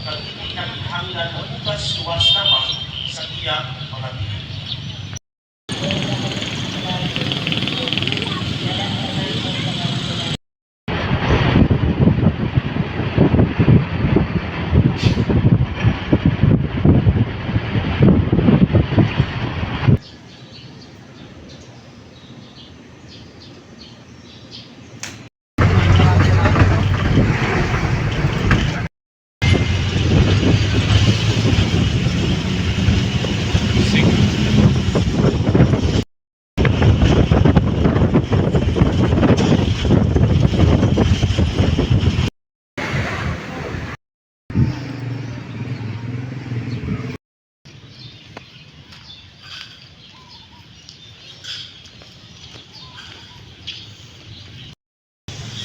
kag hanggan bukas luwas lamang sa iya mga tingin.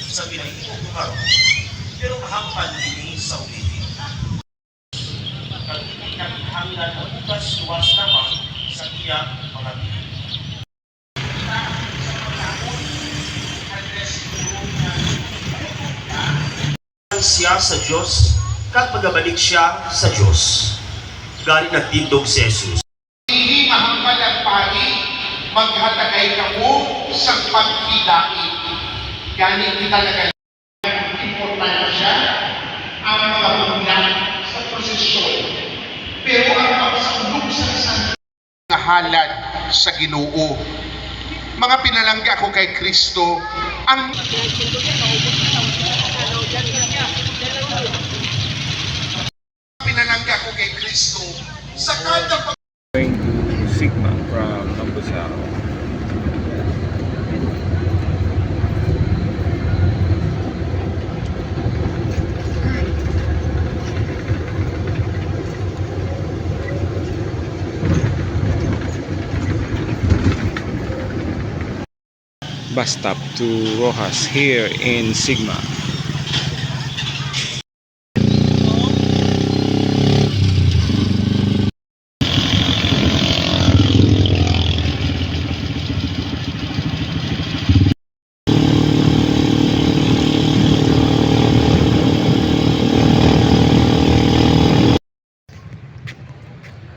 Sa pinagiging karon, pero mahampan din sa ulitin. Hanggan bukas luwas lamang sa iya mga tingin. Siya sa Diyos, kag magabalik siya sa Diyos. Gani nagtindog si Jesus. Hindi mahambal ang pari, maghatagay ka mo sa pagkidait. Gani kita talaga importante siya ang mga bulan sa prosesyon. Pero ang pagsaulog sa isang halad sa Ginoo. Mga pinalangga ko kay Kristo, ang pinalangga ko kay Kristo sa kada Going to Sigma from Lambusao. Bus stop to Rojas here in Sigma.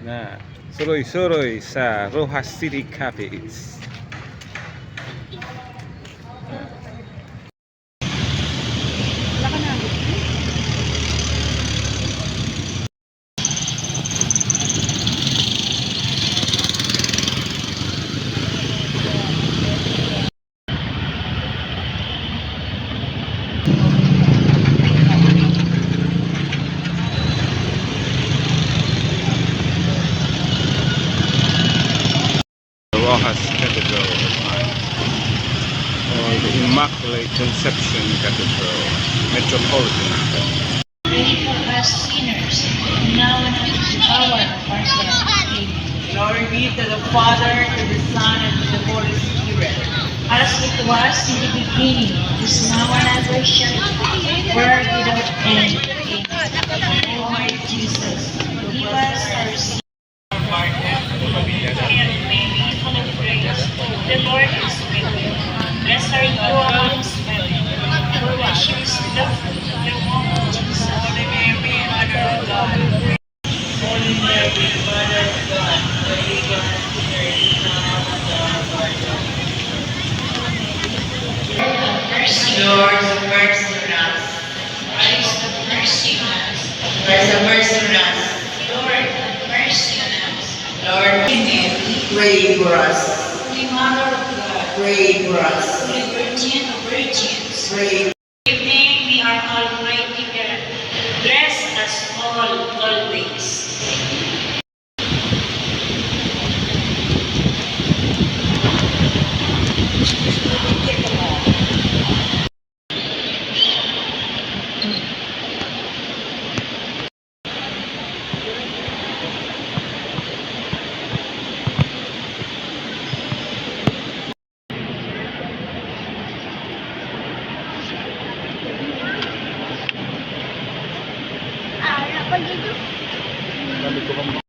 Na suroy-suroy sa Rojas City Capiz. Rojas Cathedral or the Immaculate Conception Cathedral, Metropolitan. Pray for us sinners, now and at the hour of our death. Amen. Glory be to the Father, to the Son, and to the Holy Spirit. As it was in the beginning, is now and ever shall be, world without end. Amen. O my Jesus, give us our sins. And may we full of grace. The Lord is with you. Blessed are you amongst women. For blessed is the fruit of your womb, Jesus. Holy Mary, Mother of God. Holy Mary, Mother of God. Pray for us sinners, now and at our death. Mercy, Lord, have mercy on us. Christ, have mercy on us. Christ, have mercy on us. Lord, have mercy on us. Lord, pray for us. Holy Mother of God, Pray for us. Holy Virgin of Virgins, Pray. evening we are Almighty God. Bless us all always. Sabi ko